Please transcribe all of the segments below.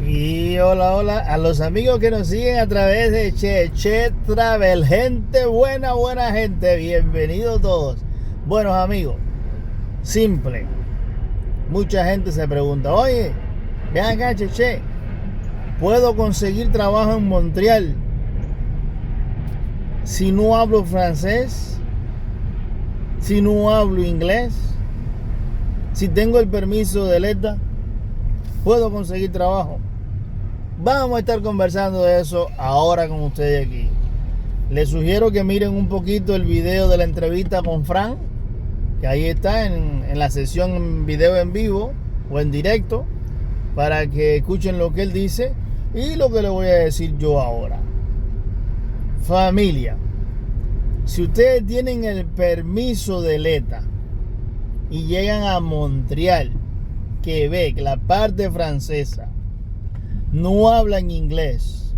Y hola a los amigos que nos siguen a través de Che Travel. Gente buena gente, bienvenidos todos. Buenos amigos, simple. Mucha gente se pregunta, oye, ven acá Che, ¿puedo conseguir trabajo en Montreal si no hablo francés? Si no hablo inglés, si tengo el permiso de ETA, ¿puedo conseguir trabajo? Vamos a estar conversando de eso ahora con ustedes aquí. Les sugiero que miren un poquito el video de la entrevista con Fran, que ahí está en la sesión en video en vivo o en directo, para que escuchen lo que él dice y lo que le voy a decir yo ahora. Familia, si ustedes tienen el permiso de ETA y llegan a Montreal, Quebec, la parte francesa, no hablan inglés,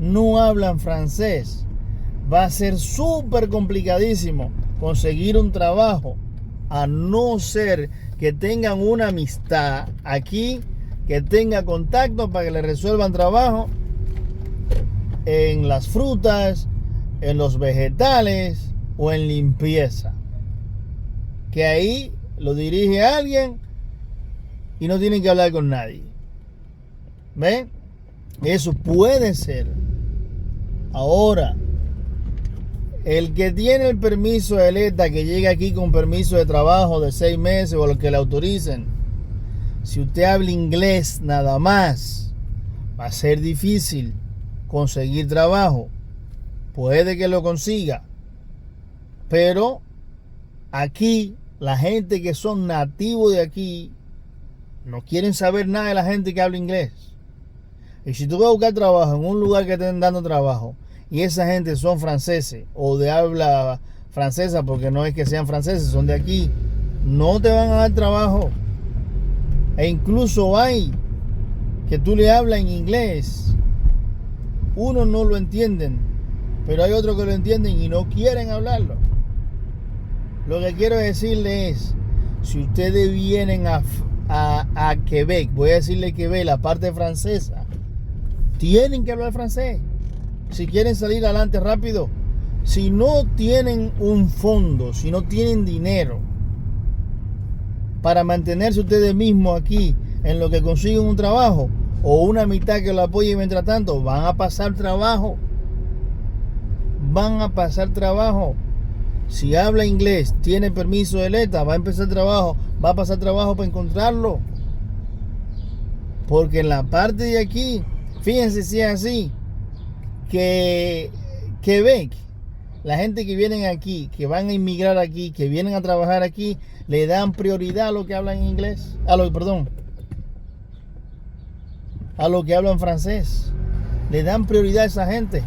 no hablan francés, va a ser súper complicadísimo conseguir un trabajo, a no ser que tengan una amistad aquí, que tenga contacto para que le resuelvan trabajo en las frutas, en los vegetales o en limpieza, que ahí lo dirige alguien y no tienen que hablar con nadie. ¿Ven? Eso puede ser. Ahora, el que tiene el permiso de ETA, que llega aquí con permiso de trabajo de 6 meses o lo que le autoricen, si usted habla inglés nada más, va a ser difícil conseguir trabajo. Puede que lo consiga, pero aquí la gente que son nativos de aquí no quieren saber nada de la gente que habla inglés. Y si tú vas a buscar trabajo en un lugar que estén dando trabajo y esa gente son franceses o de habla francesa, porque no es que sean franceses, son de aquí, no te van a dar trabajo. E incluso hay que tú le hablas en inglés, unos no lo entienden, pero hay otros que lo entienden y no quieren hablarlo. Lo que quiero decirle es, si ustedes vienen a Quebec, voy a decirle Quebec, la parte francesa, tienen que hablar francés si quieren salir adelante rápido. Si no tienen un fondo, si no tienen dinero para mantenerse ustedes mismos aquí en lo que consiguen un trabajo o una mitad que lo apoye mientras tanto, van a pasar trabajo. Si habla inglés, tiene permiso de ETA, va a empezar trabajo, va a pasar trabajo para encontrarlo, porque en la parte de aquí, fíjense si es así, que Quebec, la gente que vienen aquí, que van a inmigrar aquí, que vienen a trabajar aquí, le dan prioridad a los que hablan inglés, a los que hablan francés, le dan prioridad a esa gente.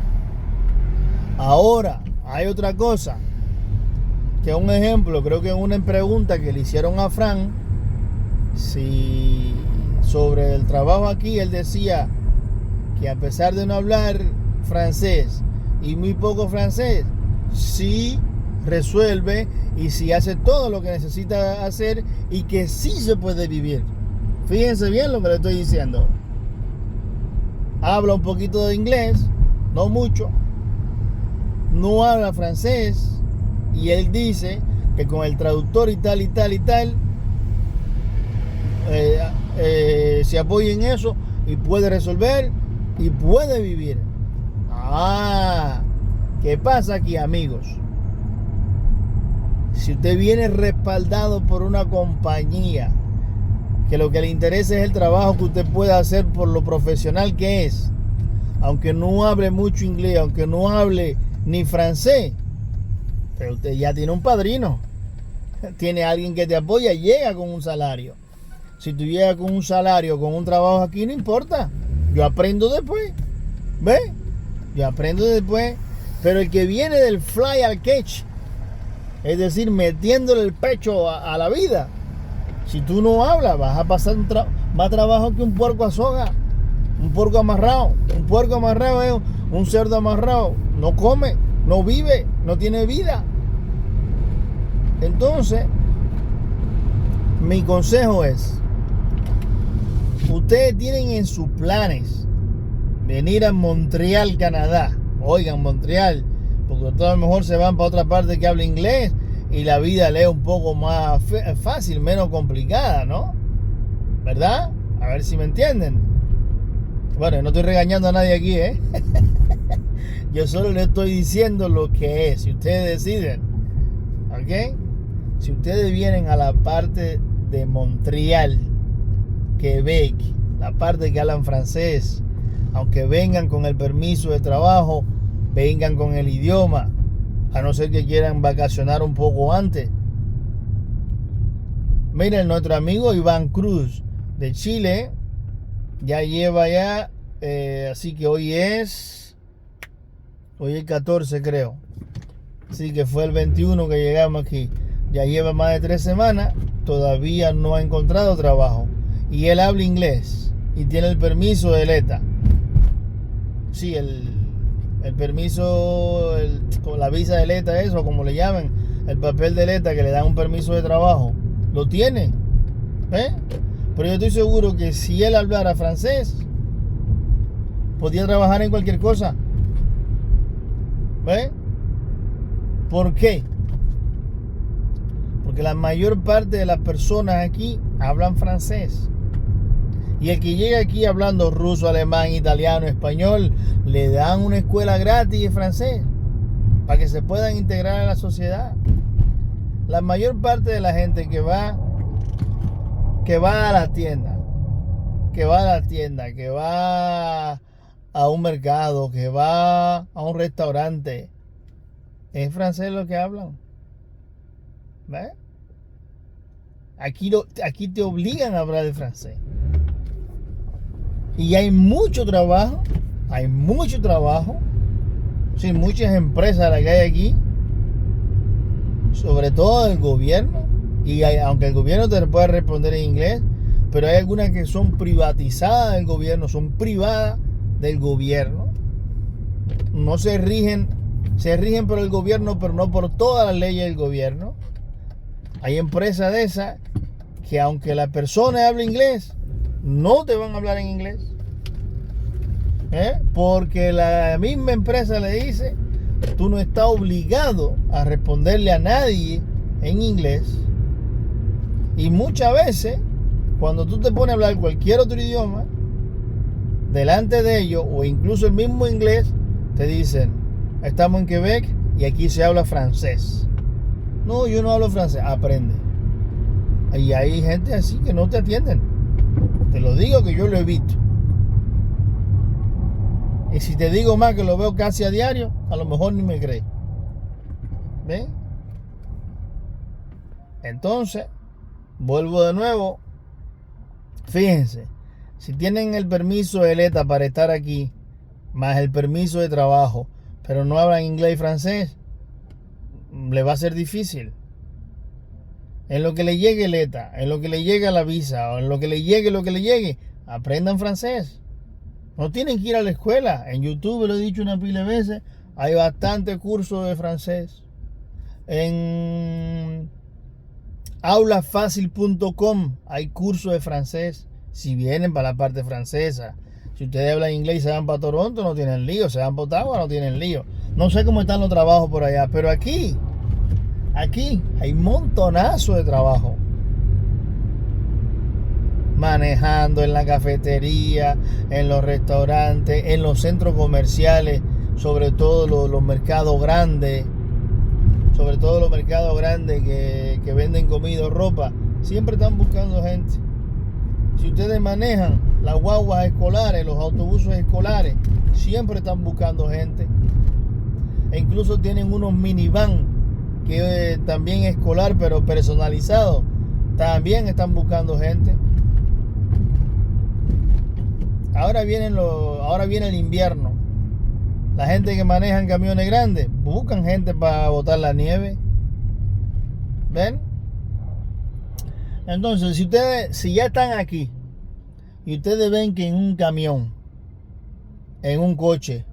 Ahora, hay otra cosa, que un ejemplo, creo que en una pregunta que le hicieron a Fran, si sobre el trabajo aquí, él decía que a pesar de no hablar francés y muy poco francés, sí resuelve y sí hace todo lo que necesita hacer y que sí se puede vivir. Fíjense bien lo que le estoy diciendo. Habla un poquito de inglés, no mucho, no habla francés, y él dice que con el traductor y tal se apoya en eso y puede resolver y puede vivir. ¿Qué pasa aquí, amigos? Si usted viene respaldado por una compañía que lo que le interesa es el trabajo que usted pueda hacer por lo profesional que es, aunque no hable mucho inglés, aunque no hable ni francés, pero usted ya tiene un padrino, tiene alguien que te apoya, llega con un salario. Si tú llegas con un salario, con un trabajo aquí, no importa, yo aprendo después, ¿ves? Pero el que viene del fly al catch, es decir, metiéndole el pecho a la vida, si tú no hablas, vas a pasar más trabajo que un puerco a soga, un puerco amarrado. Un puerco amarrado es un cerdo amarrado, no come, no vive, no tiene vida. Entonces, mi consejo es, ustedes tienen en sus planes venir a Montreal, Canadá, oigan, Montreal, porque todos a lo mejor se van para otra parte que habla inglés y la vida le es un poco más fácil, menos complicada, ¿no? ¿Verdad? A ver si me entienden. Bueno, no estoy regañando a nadie aquí, ¿eh? Yo solo le estoy diciendo lo que es. Si ustedes deciden, ¿ok? Si ustedes vienen a la parte de Montreal, Quebec, la parte que hablan francés, aunque vengan con el permiso de trabajo, vengan con el idioma, a no ser que quieran vacacionar un poco antes. Miren, nuestro amigo Iván Cruz de Chile ya lleva así que hoy es 14, creo. Así que fue el 21 que llegamos aquí. Ya lleva más de 3 semanas, todavía no ha encontrado trabajo. Y él habla inglés y tiene el permiso de ETA. Sí, el permiso, la visa de ETA, eso, como le llaman, el papel de ETA que le dan un permiso de trabajo, lo tiene. Pero yo estoy seguro que si él hablara francés, podía trabajar en cualquier cosa. ¿Por qué? Porque la mayor parte de las personas aquí hablan francés. Y el que llega aquí hablando ruso, alemán, italiano, español, le dan una escuela gratis de francés para que se puedan integrar a la sociedad. La mayor parte de la gente que va a la tienda, que va a un mercado, que va a un restaurante, es francés lo que hablan. ¿Ves? Aquí te obligan a hablar de francés. Y hay mucho trabajo. Sí, muchas empresas las que hay aquí, sobre todo el gobierno. Y aunque el gobierno te puede responder en inglés, pero hay algunas que son privatizadas del gobierno, son privadas del gobierno. No se rigen por el gobierno, pero no por todas las leyes del gobierno. Hay empresas de esas que aunque la persona hable inglés, no te van a hablar en inglés. Porque la misma empresa le dice, tú no estás obligado a responderle a nadie en inglés. Y muchas veces, cuando tú te pones a hablar cualquier otro idioma, delante de ellos, o incluso el mismo inglés, te dicen, estamos en Quebec y aquí se habla francés. No, yo no hablo francés. Aprende. Y hay gente así que no te atienden. Te lo digo que yo lo he visto. Y si te digo más que lo veo casi a diario, a lo mejor ni me crees. ¿Ven? Entonces, vuelvo de nuevo. Fíjense, si tienen el permiso de ETA para estar aquí, más el permiso de trabajo, pero no hablan inglés y francés, le va a ser difícil. En lo que le llegue el ETA, en lo que le llegue la visa, o en lo que le llegue, aprendan francés. No tienen que ir a la escuela. En YouTube, lo he dicho una pila de veces, hay bastantes cursos de francés. En aulafacil.com hay cursos de francés. Si vienen para la parte francesa. Si ustedes hablan inglés y se van para Toronto, no tienen lío. Se van para Ottawa, no tienen lío. No sé cómo están los trabajos por allá, pero aquí hay montonazo de trabajo. Manejando en la cafetería, en los restaurantes, en los centros comerciales, sobre todo los mercados grandes, que venden comida o ropa, siempre están buscando gente. Si ustedes manejan las guaguas escolares, los autobuses escolares, siempre están buscando gente. E incluso tienen unos minivan que también es escolar, pero personalizado. También están buscando gente. Ahora viene el invierno. La gente que maneja camiones grandes buscan gente para botar la nieve. ¿Ven? Entonces, si ya están aquí y ustedes ven que en un camión, en un coche,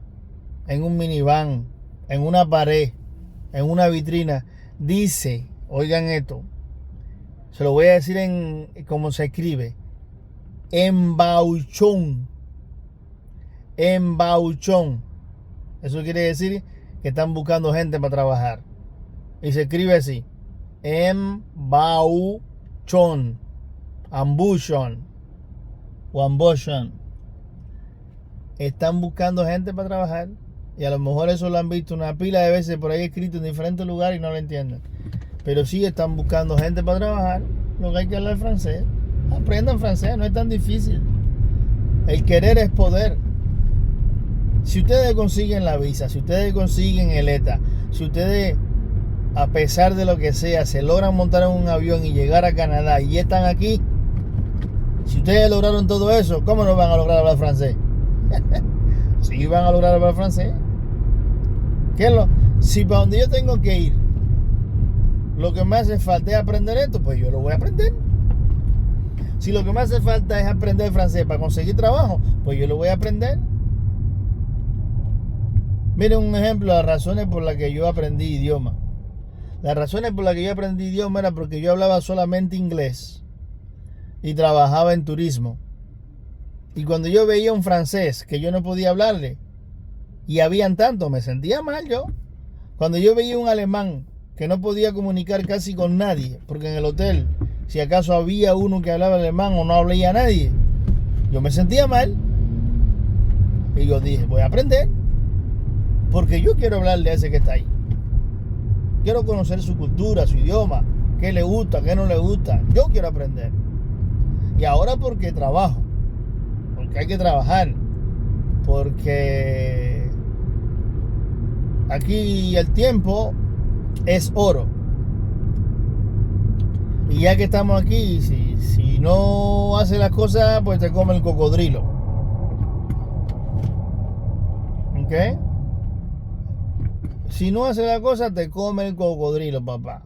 en un minivan, en una pared, en una vitrina, dice, oigan esto, se lo voy a decir en cómo se escribe, embauchón. Embauchón. Eso quiere decir que están buscando gente para trabajar. Y se escribe así: embauchón. Ambushon o ambushon. Están buscando gente para trabajar. Y a lo mejor eso lo han visto una pila de veces por ahí escrito en diferentes lugares y no lo entienden. Pero sí están buscando gente para trabajar. Lo que hay que hablar francés. Aprendan francés, no es tan difícil. El querer es poder. Si ustedes consiguen la visa, si ustedes consiguen el ETA, si ustedes, a pesar de lo que sea, se logran montar en un avión y llegar a Canadá y están aquí, si ustedes lograron todo eso, ¿cómo no van a lograr hablar francés? Sí van a lograr hablar francés. Si para donde yo tengo que ir, lo que me hace falta es aprender esto, pues yo lo voy a aprender. Si lo que me hace falta es aprender francés para conseguir trabajo, pues yo lo voy a aprender. Miren un ejemplo, las razones por las que yo aprendí idioma. Las razones por las que yo aprendí idioma era porque yo hablaba solamente inglés y trabajaba en turismo. Y cuando yo veía un francés que yo no podía hablarle, y habían tanto, me sentía mal yo. Cuando yo veía un alemán que no podía comunicar casi con nadie, porque en el hotel, si acaso había uno que hablaba alemán o no hablaba a nadie, yo me sentía mal. Y yo dije, voy a aprender, porque yo quiero hablarle a ese que está ahí. Quiero conocer su cultura, su idioma, qué le gusta, qué no le gusta. Yo quiero aprender. Y ahora porque trabajo, porque hay que trabajar, porque aquí el tiempo es oro. Y ya que estamos aquí, si no hace las cosas, pues te come el cocodrilo. ¿Ok? Si no hace la cosa, te come el cocodrilo, papá.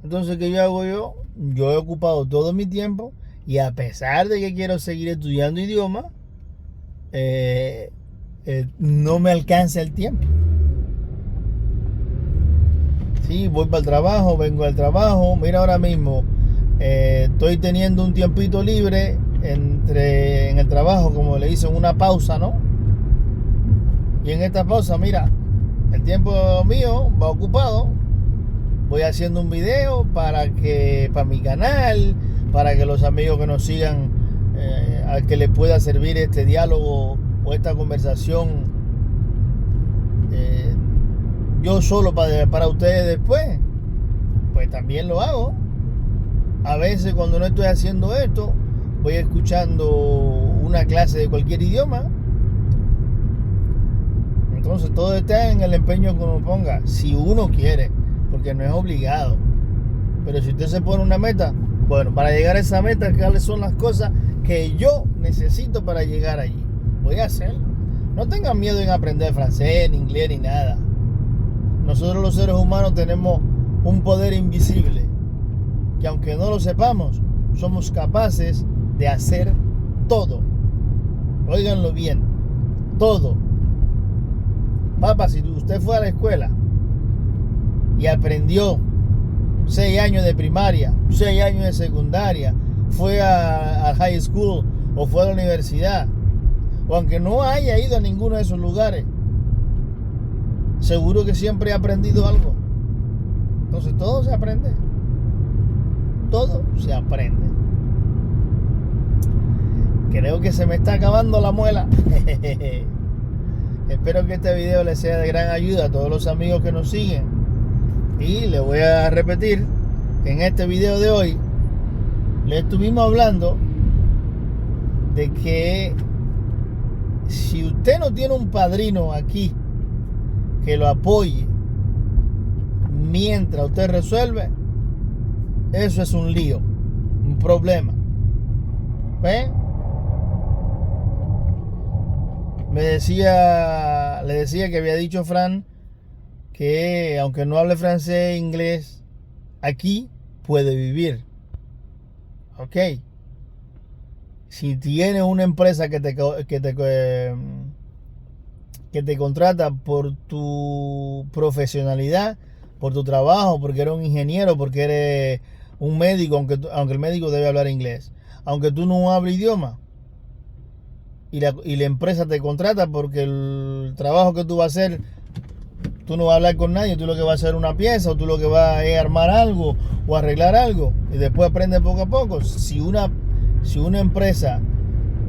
Entonces, ¿qué yo hago yo? Yo he ocupado todo mi tiempo y a pesar de que quiero seguir estudiando idioma, no me alcanza el tiempo. Sí, voy para el trabajo, vengo al trabajo. Mira, ahora mismo estoy teniendo un tiempito libre en el trabajo, como le dicen, una pausa, ¿no? Y en esta pausa, mira, el tiempo mío va ocupado. Voy haciendo un video para mi canal, para que los amigos que nos sigan, al que les pueda servir este diálogo o esta conversación, yo solo para ustedes después, pues también lo hago. A veces cuando no estoy haciendo esto, voy escuchando una clase de cualquier idioma. Entonces todo está en el empeño que uno ponga, si uno quiere, porque no es obligado. Pero si usted se pone una meta, bueno, para llegar a esa meta, ¿cuáles son las cosas que yo necesito para llegar allí? Voy a hacerlo. No tengan miedo en aprender francés, ni inglés, ni nada. Nosotros los seres humanos tenemos un poder invisible, que aunque no lo sepamos, somos capaces de hacer todo. Óiganlo bien, todo. Papá, si usted fue a la escuela y aprendió 6 años de primaria, 6 años de secundaria, fue a high school o fue a la universidad, o aunque no haya ido a ninguno de esos lugares, seguro que siempre ha aprendido algo. Entonces todo se aprende. Todo se aprende. Creo que se me está acabando la muela. Espero que este video les sea de gran ayuda a todos los amigos que nos siguen. Y les voy a repetir que en este video de hoy les estuvimos hablando de que si usted no tiene un padrino aquí que lo apoye mientras usted resuelve, eso es un lío, un problema. ¿Ven? Le decía que había dicho Fran que aunque no hable francés e inglés, aquí puede vivir. Ok. Si tienes una empresa que te contrata por tu profesionalidad, por tu trabajo, porque eres un ingeniero, porque eres un médico, aunque el médico debe hablar inglés, aunque tú no hables idioma. Y la empresa te contrata porque el trabajo que tú vas a hacer, tú no vas a hablar con nadie, tú lo que vas a hacer una pieza, o tú lo que vas a es armar algo o arreglar algo, y después aprendes poco a poco. Si una empresa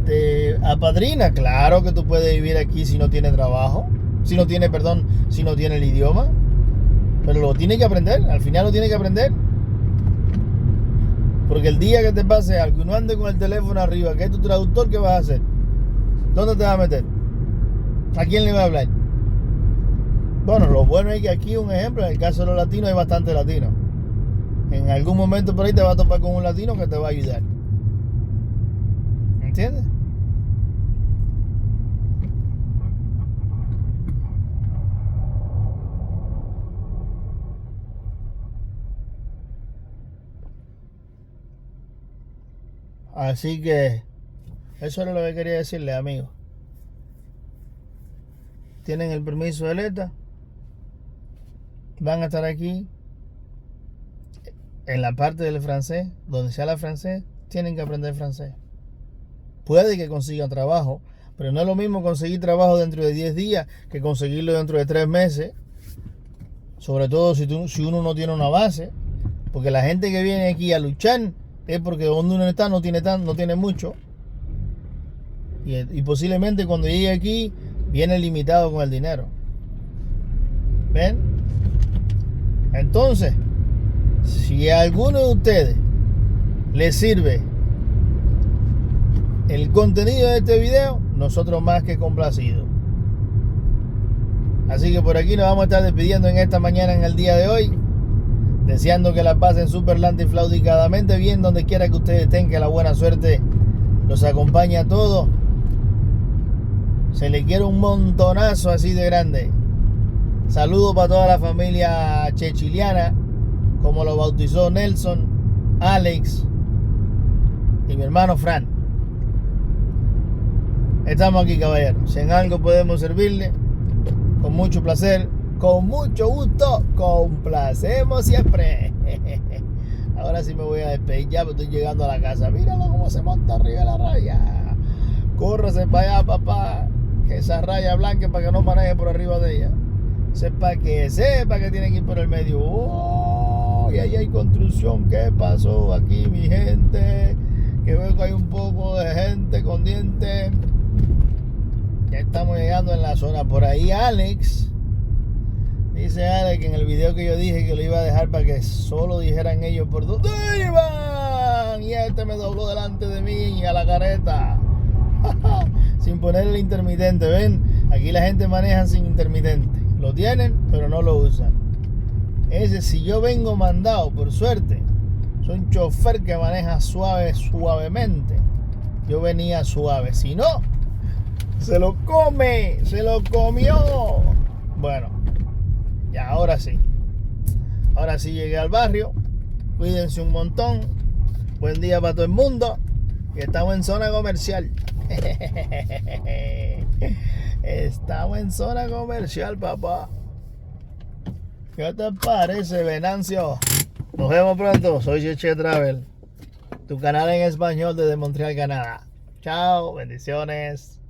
te apadrina, claro que tú puedes vivir aquí si no tienes trabajo, si no tiene el idioma, pero lo tienes que aprender, al final lo tienes que aprender. Porque el día que te pase algo y no ande con el teléfono arriba, que es tu traductor, ¿qué vas a hacer? ¿Dónde te vas a meter? ¿A quién le vas a hablar? Bueno, lo bueno es que aquí, un ejemplo, en el caso de los latinos hay bastante latinos. En algún momento por ahí te vas a topar con un latino que te va a ayudar. ¿Entiendes? Así que eso era lo que quería decirle, amigos. Tienen el permiso de ETA, van a estar aquí en la parte del francés, donde se habla francés, tienen que aprender francés. Puede que consigan trabajo, pero no es lo mismo conseguir trabajo dentro de 10 días que conseguirlo dentro de 3 meses, sobre todo si uno no tiene una base, porque la gente que viene aquí a luchar es porque donde uno está no tiene mucho, y posiblemente cuando llegue aquí viene limitado con el dinero. ¿Ven? Entonces, si a alguno de ustedes les sirve el contenido de este video, nosotros más que complacidos. Así que por aquí nos vamos a estar despidiendo en esta mañana, en el día de hoy, deseando que la pasen súper lantiflaudicadamente bien donde quiera que ustedes estén, que la buena suerte los acompañe a todos. Se le quiere un montonazo así de grande. Saludos para toda la familia chechiliana, como lo bautizó Nelson, Alex y mi hermano Fran. Estamos aquí, caballeros. Si en algo podemos servirle, con mucho placer, con mucho gusto, complacemos siempre. Ahora sí me voy a despedir ya, porque estoy llegando a la casa. Míralo cómo se monta arriba de la raya. Córrese para allá, papá, que esa raya blanca para que no maneje por arriba de ella. Sepa que tiene que ir por el medio. Oh, y ahí hay construcción. ¿Qué pasó aquí, mi gente? Que veo que hay un poco de gente con dientes. Ya estamos llegando en la zona. Por ahí Alex, dice Alex que en el video que yo dije que lo iba a dejar para que solo dijeran ellos por dónde iban, y este me dobló delante de mí a la careta. Sin poner el intermitente. Ven, aquí la gente maneja sin intermitente. Lo tienen, pero no lo usan. Ese, si yo vengo mandado, por suerte, soy un chofer que maneja suavemente. Yo venía suave. Si no, se lo comió. Bueno, ya ahora sí. Ahora sí llegué al barrio. Cuídense un montón. Buen día para todo el mundo. Y estamos en zona comercial. Estamos en zona comercial, papá. ¿Qué te parece, Venancio? Nos vemos pronto. Soy Cheche Travel, tu canal en español desde Montreal, Canadá. Chao, bendiciones.